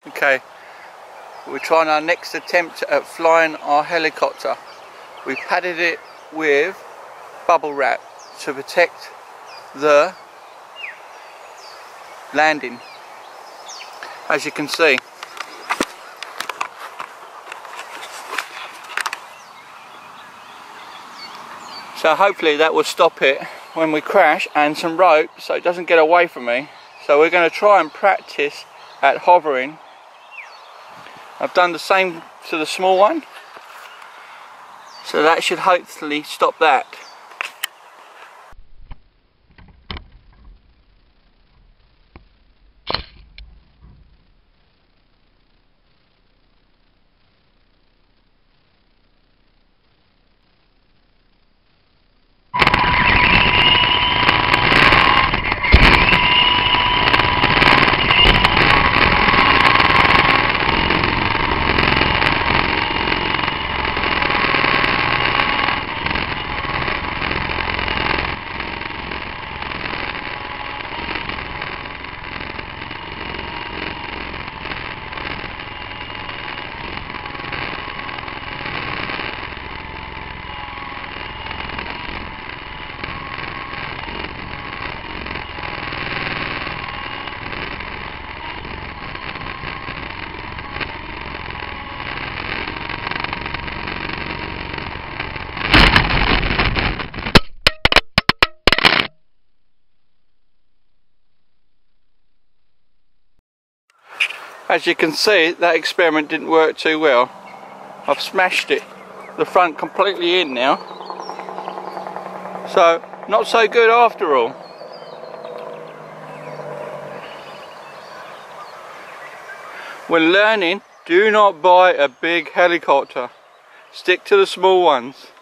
Okay, we're trying our next attempt at flying our helicopter. We padded it with bubble wrap to protect the landing, as you can see. So hopefully that will stop it when we crash, and some rope so it doesn't get away from me. So we're going to try and practice at hovering. I've done the same to the small one, so that should hopefully stop that. As you can see, that experiment didn't work too well. I've smashed it, the front completely in now. So, not so good after all. When learning, do not buy a big helicopter. Stick to the small ones.